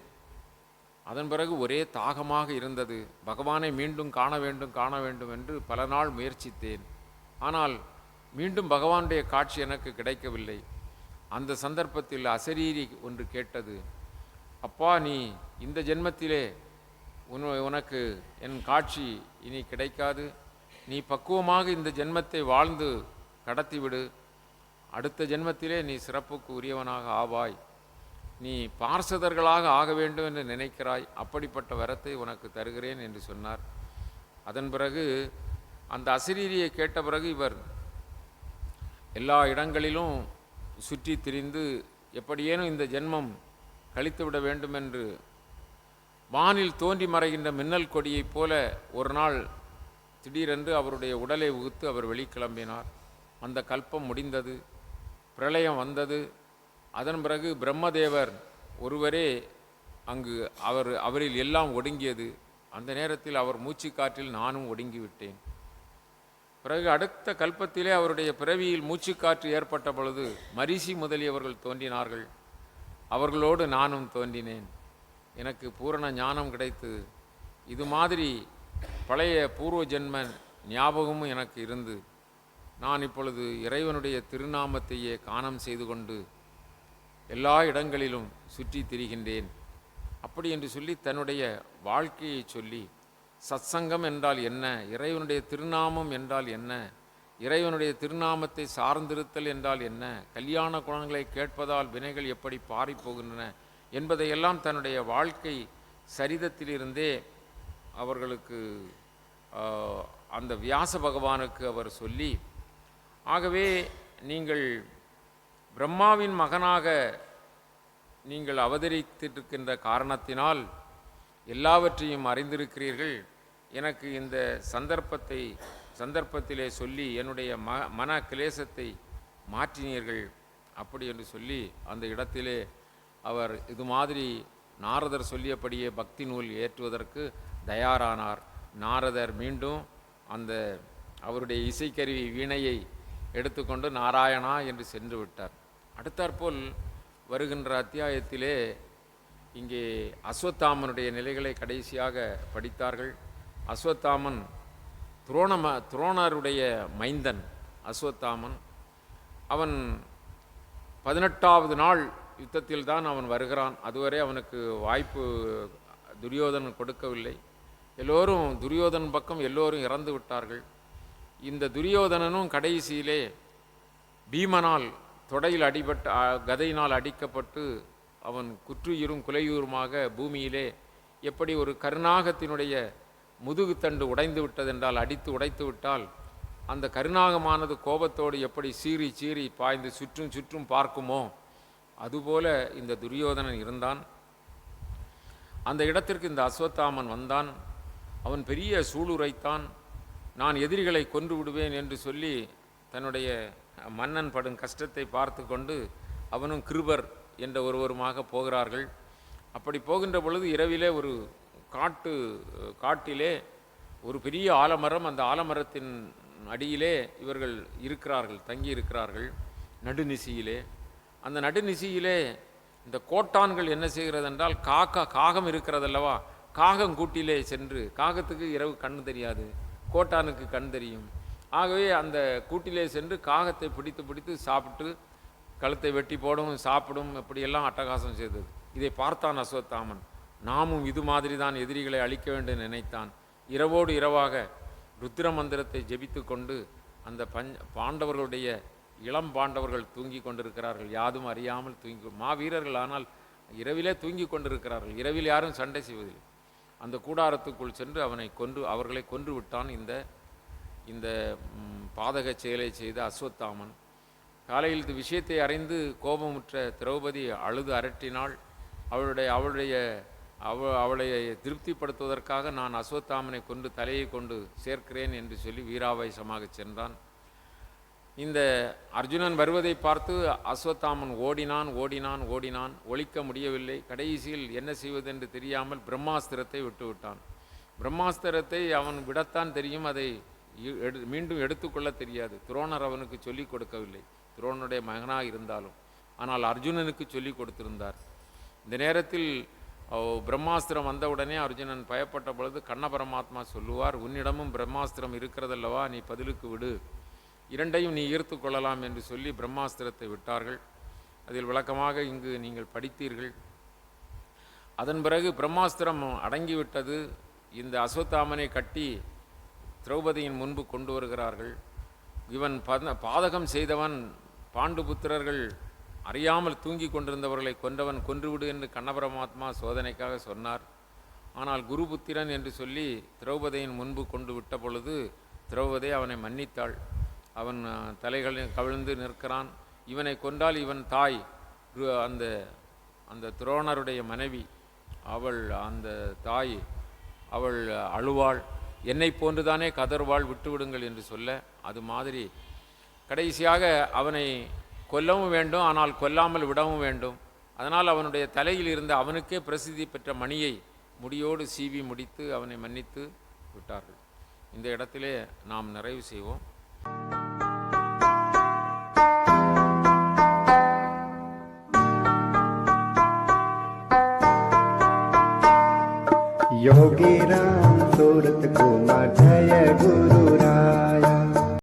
அதன் பிறகு ஒரே தாகமாக இருந்தது. பகவானை மீண்டும் காண வேண்டும் காண வேண்டும் என்று பல நாள் முயற்சித்தேன். ஆனால் மீண்டும் பகவானுடைய காட்சி எனக்கு கிடைக்கவில்லை. அந்த சந்தர்ப்பத்தில் அசரீரி ஒன்று கேட்டது, அப்பா, நீ இந்த ஜென்மத்திலே உனக்கு என் காட்சி இனி கிடைக்காது. நீ பக்குவமாக இந்த ஜென்மத்தை வாழ்ந்து கடத்திவிடு. அடுத்த ஜென்மத்திலே நீ சிறப்புக்கு உரியவனாக ஆவாய். நீ பார்சதர்களாக ஆக வேண்டும் என்று நினைக்கிறாய். அப்படிப்பட்ட வரத்தை உனக்கு தருகிறேன் என்று சொன்னார். அதன் பிறகு அந்த அசரீரியை கேட்ட பிறகு இவர் எல்லா இடங்களிலும் சுற்றி திரிந்து எப்படியேனும் இந்த ஜென்மம் கழித்துவிட வேண்டும் என்று வானில் தோன்றி மறைகின்ற மின்னல் கொடியைப் போல ஒரு நாள் திடீரென்று அவருடைய உடலை உகுத்து அவர் வெளிக்கிளம்பினார். அந்த கல்பம் முடிந்தது, பிரளயம் வந்தது. அதன் பிறகு பிரம்மதேவர் ஒருவரே அங்கு அவரில் எல்லாம் ஒடுங்கியது. அந்த நேரத்தில் அவர் மூச்சு காற்றில் நானும் ஒடுங்கிவிட்டேன். பிறகு அடுத்த கல்பத்திலே அவருடைய பிறவியில் மூச்சுக்காற்று ஏற்பட்ட பொழுது மரிசி முதலியவர்கள் தோன்றினார்கள். அவர்களோடு நானும் தோன்றினேன். எனக்கு பூரண ஞானம் கிடைத்து இது மாதிரி பழைய பூர்வ ஜென்ம ஞாபகமும் எனக்கு இருந்து நான் இப்பொழுது இறைவனுடைய திருநாமத்தையே காணம் செய்து கொண்டு எல்லா இடங்களிலும் சுற்றி திரிகின்றேன். அப்படி என்று சொல்லி தன்னுடைய வாழ்க்கையை சொல்லி, சத்சங்கம் என்றால் என்ன, இறைவனுடைய திருநாமம் என்றால் என்ன, இறைவனுடைய திருநாமத்தை சார்ந்திருத்தல் என்றால் என்ன, கல்யாண குணங்களை கேட்பதால் வினைகள் எப்படி பாறிப்போகின்றன என்பதையெல்லாம் தன்னுடைய வாழ்க்கை சரிதத்திலிருந்தே அவர்களுக்கு அந்த வியாச பகவானுக்கு அவர் சொல்லி, ஆகவே நீங்கள் பிரம்மாவின் மகனாக நீங்கள் அவதரித்திருக்கின்ற காரணத்தினால் எல்லாவற்றையும் அறிந்திருக்கிறீர்கள். எனக்கு இந்த சந்தர்ப்பத்திலே சொல்லி என்னுடைய மன கிளேசத்தை மாற்றினீர்கள். அப்படி என்று சொல்லி அந்த இடத்திலே அவர் இது மாதிரி நாரதர் சொல்லியபடியே பக்தி நூல் ஏற்றுவதற்கு தயாரானார். நாரதர் மீண்டும் அந்த அவருடைய இசைக்கருவி வீணையை எடுத்துக்கொண்டு நாராயணா என்று சென்று விட்டார். அடுத்தாற்போல் வருகின்ற அத்தியாயத்திலே இங்கே அஸ்வத்தாமனுடைய நிலைகளை கடைசியாக படித்தார்கள். அஸ்வத்தாமன் துரோணருடைய மைந்தன். அஸ்வத்தாமன் அவன் 18வது நாள் யுத்தத்தில் தான் அவன் வருகிறான். அதுவரை அவனுக்கு வாய்ப்பு துரியோதனன் கொடுக்கவில்லை. எல்லோரும் துரியோதனன் பக்கம் எல்லோரும் இறந்து விட்டார்கள். இந்த துரியோதனனும் கடைசியிலே பீமனால் தொடையில் கதையினால் அடிக்கப்பட்டு அவன் குற்றுயிரும் குலையூருமாக பூமியிலே எப்படி ஒரு கருநாகத்தினுடைய முதுகுத்தண்டு உடைந்து விட்டதென்றால், அடித்து உடைத்து விட்டால் அந்த கருநாகமானது கோபத்தோடு எப்படி சீறி சீறி பாய்ந்து சுற்றும் சுற்றும் பார்க்குமோ அதுபோல இந்த துரியோதனன் இருந்தான். அந்த இடத்திற்கு இந்த அஸ்வத்தாமன் வந்தான். அவன் பெரிய சூளுரைத்தான். நான் எதிரிகளை கொன்று விடுவேன் என்று சொல்லி தன்னுடைய மன்னன் படும் கஷ்டத்தை பார்த்து கொண்டு அவனும் கிருபர் என்ற ஒருவருமாக போகிறார்கள். அப்படி போகின்ற பொழுது இரவிலே ஒரு காட்டிலே ஒரு பெரிய ஆலமரம், அந்த ஆலமரத்தின் அடியிலே இவர்கள் இருக்கிறார்கள், தங்கி இருக்கிறார்கள் நடுநிசியிலே. அந்த நடுநிசியிலே இந்த கோட்டான்கள் என்ன செய்கிறது என்றால், காகம் இருக்கிறதல்லவா, காகங்கூட்டிலே சென்று, காகத்துக்கு இரவு கண் தெரியாது, கோட்டானுக்கு கண் தெரியும். ஆகவே அந்த கூட்டிலே சென்று காகத்தை பிடித்து சாப்பிட்டு கழுத்தை வெட்டி போடும், சாப்பிடும், இப்படியெல்லாம் அட்டகாசம் செய்தது. இதை பார்த்தான் அஸ்வத்தாமன். நாமும் இது மாதிரி தான் எதிரிகளை அழிக்க வேண்டும் நினைத்தான். இரவோடு இரவாக ருத்ர மந்திரத்தை ஜெபித்து கொண்டு அந்த பாண்டவர்களுடைய இளம் பாண்டவர்கள் தூங்கி கொண்டிருக்கிறார்கள். யாதும் அறியாமல் மாவீரர்கள், ஆனால் இரவிலே தூங்கி கொண்டிருக்கிறார்கள். இரவில் யாரும் சண்டை செய்வதில்லை. அந்த கூடாரத்துக்குள் சென்று அவர்களை கொன்று விட்டான் இந்த பாதக செயலை செய்த அஸ்வத்தாமன். காலையில் இந்த விஷயத்தை அறிந்து கோபமுற்ற திரௌபதி அழுது அரட்டினாள். அவளை திருப்திப்படுத்துவதற்காக நான் அஸ்வத்தாமனை கொண்டு தலையை கொண்டு சேர்க்கிறேன் என்று சொல்லி வீராவேசமாக சென்றான். இந்த அர்ஜுனன் வருவதை பார்த்து அஸ்வத்தாமன் ஓடினான். ஒழிக்க முடியவில்லை. கடைசியில் என்ன செய்வதென்று தெரியாமல் பிரம்மாஸ்திரத்தை விட்டுவிட்டான். பிரம்மாஸ்திரத்தை அவன் விடத்தான் தெரியும், அதை மீண்டும் எடுத்துக்கொள்ள தெரியாது. துரோணர் அவனுக்கு சொல்லிக் கொடுக்கவில்லை, துரோணனுடைய மகனாக இருந்தாலும். ஆனால் அர்ஜுனனுக்கு சொல்லிக் கொடுத்திருந்தார். இந்த நேரத்தில் பிரம்மாஸ்திரம் வந்தவுடனே அர்ஜுனன் பயப்பட்ட பொழுது கண்ண பரமாத்மா சொல்லுவார், உன்னிடமும் பிரம்மாஸ்திரம் இருக்கிறதல்லவா, நீ பதிலுக்கு விடு, இரண்டையும் நீ ஈர்த்து கொள்ளலாம் என்று சொல்லி பிரம்மாஸ்திரத்தை விட்டார்கள். அதில் விளக்கமாக இங்கு நீங்கள் படித்தீர்கள். அதன் பிறகு பிரம்மாஸ்திரம் அடங்கிவிட்டது. இந்த அஸ்வத்தாமனை கட்டி திரௌபதியின் முன்பு கொண்டு வருகிறார்கள். இவன் பாதகம் செய்தவன், பாண்டுபுத்திரர்கள் அறியாமல் தூங்கி கொண்டிருந்தவர்களை கொன்றவன், கொன்றுவிடு என்று கண்ணபரமாத்மா சோதனைக்காக சொன்னார். ஆனால் குருபுத்திரன் என்று சொல்லி திரௌபதியின் முன்பு கொண்டு விட்ட பொழுது திரௌபதி அவனை மன்னித்தாள். அவன் தலைகளில் கவிழ்ந்து நிற்கிறான். இவனை கொன்றால் இவன் தாய் அந்த அந்த துரோணருடைய மனைவி, அவள் அந்த தாய் அவள் அழுவாள், என்னை போன்றுதானே கதர்வாள், விட்டுவிடுங்கள் என்று சொல்ல, அது மாதிரி கடைசியாக அவனை கொல்லவும் வேண்டும், ஆனால் கொல்லாமல் விடவும் வேண்டும். அதனால் அவனுடைய தலையில் இருந்த அவனுக்கே பிரசித்தி பெற்ற மணியை முடியோடு சீவி முடித்து அவனை மன்னித்து விட்டார்கள். இந்த இடத்திலே நாம் நிறைவு செய்வோம். योगी राम सूरत कुमार जय गुरु